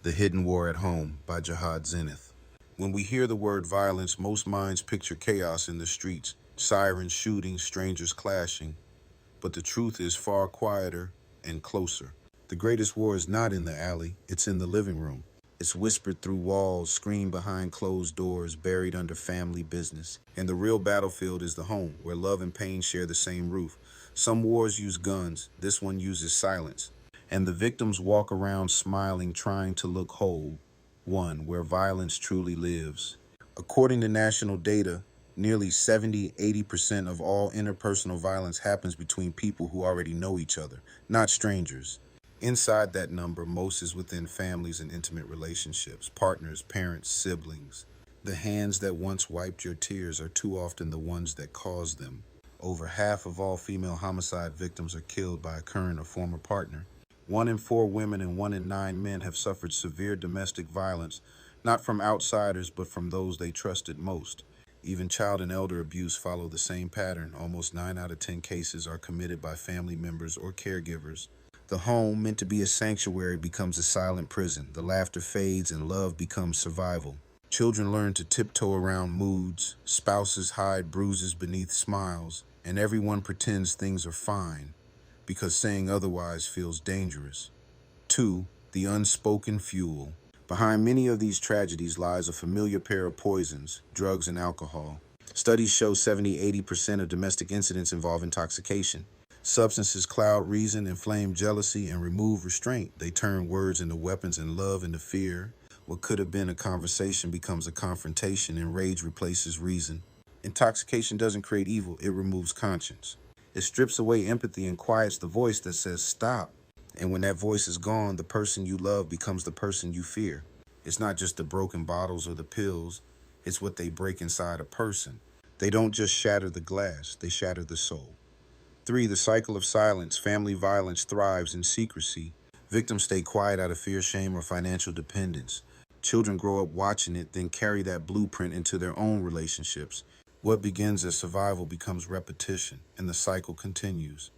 The Hidden War at Home by Jihad Zenith. When we hear the word violence, most minds picture chaos in the streets, sirens shooting, strangers clashing. But the truth is far quieter and closer. The greatest war is not in the alley, it's in the living room. It's whispered through walls, screamed behind closed doors, buried under family business. And the real battlefield is the home, where love and pain share the same roof. Some wars use guns, this one uses silence. And the victims walk around smiling, trying to look whole. One, where violence truly lives. According to national data, nearly 70–80% of all interpersonal violence happens between people who already know each other, not strangers. Inside that number, most is within families and intimate relationships, partners, parents, siblings. The hands that once wiped your tears are too often the ones that caused them. Over half of all female homicide victims are killed by a current or former partner. 1 in 4 women and 1 in 9 men have suffered severe domestic violence, not from outsiders, but from those they trusted most. Even child and elder abuse follow the same pattern. Almost 9 out of 10 cases are committed by family members or caregivers. The home, meant to be a sanctuary, becomes a silent prison. The laughter fades and love becomes survival. Children learn to tiptoe around moods, spouses hide bruises beneath smiles, and everyone pretends things are fine, because saying otherwise feels dangerous. 2. The unspoken fuel. Behind many of these tragedies lies a familiar pair of poisons, drugs and alcohol. Studies show 70–80% of domestic incidents involve intoxication. Substances cloud reason, inflame jealousy, and remove restraint. They turn words into weapons and love into fear. What could have been a conversation becomes a confrontation, and rage replaces reason. Intoxication doesn't create evil, it removes conscience. It strips away empathy and quiets the voice that says stop. And when that voice is gone, the person you love becomes the person you fear. It's not just the broken bottles or the pills, it's what they break inside a person. They don't just shatter the glass, they shatter the soul. 3. The cycle of silence. Family violence thrives in secrecy. Victims stay quiet out of fear, shame, or financial dependence. Children grow up watching it, then carry that blueprint into their own relationships. What begins as survival becomes repetition, and the cycle continues.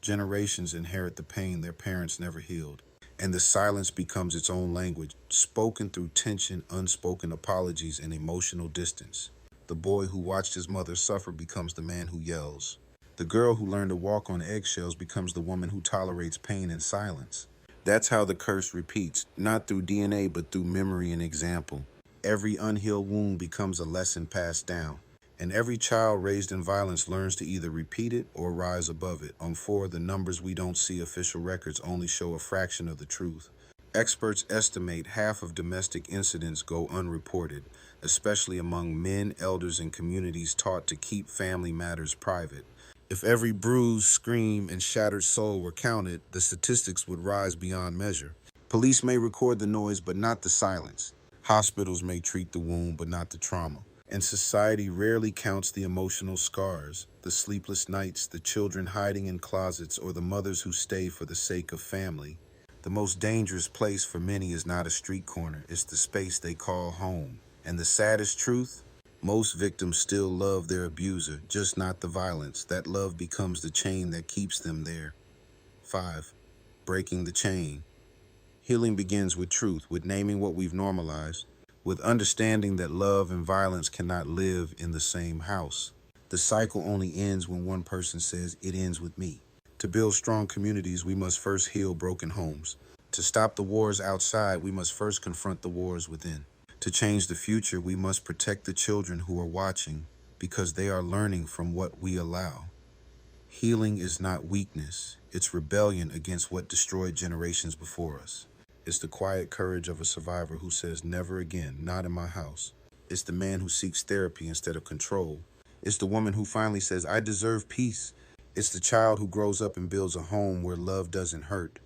Generations inherit the pain their parents never healed, and the silence becomes its own language, spoken through tension, unspoken apologies, and emotional distance. The boy who watched his mother suffer becomes the man who yells. The girl who learned to walk on eggshells becomes the woman who tolerates pain in silence. That's how the curse repeats, not through DNA, but through memory and example. Every unhealed wound becomes a lesson passed down. And every child raised in violence learns to either repeat it or rise above it. On 4, the numbers we don't see, official records only show a fraction of the truth. Experts estimate half of domestic incidents go unreported, especially among men, elders, and communities taught to keep family matters private. If every bruised, scream, and shattered soul were counted, the statistics would rise beyond measure. Police may record the noise, but not the silence. Hospitals may treat the wound, but not the trauma. And society rarely counts the emotional scars, the sleepless nights, the children hiding in closets, or the mothers who stay for the sake of family. The most dangerous place for many is not a street corner, it's the space they call home. And the saddest truth? Most victims still love their abuser, just not the violence. That love becomes the chain that keeps them there. 5. Breaking the chain. Healing begins with truth, with naming what we've normalized, with understanding that love and violence cannot live in the same house. The cycle only ends when one person says, "It ends with me." To build strong communities, we must first heal broken homes. To stop the wars outside, we must first confront the wars within. To change the future, we must protect the children who are watching, because they are learning from what we allow. Healing is not weakness, it's rebellion against what destroyed generations before us. It's the quiet courage of a survivor who says, "Never again, not in my house." It's the man who seeks therapy instead of control. It's the woman who finally says, "I deserve peace." It's the child who grows up and builds a home where love doesn't hurt.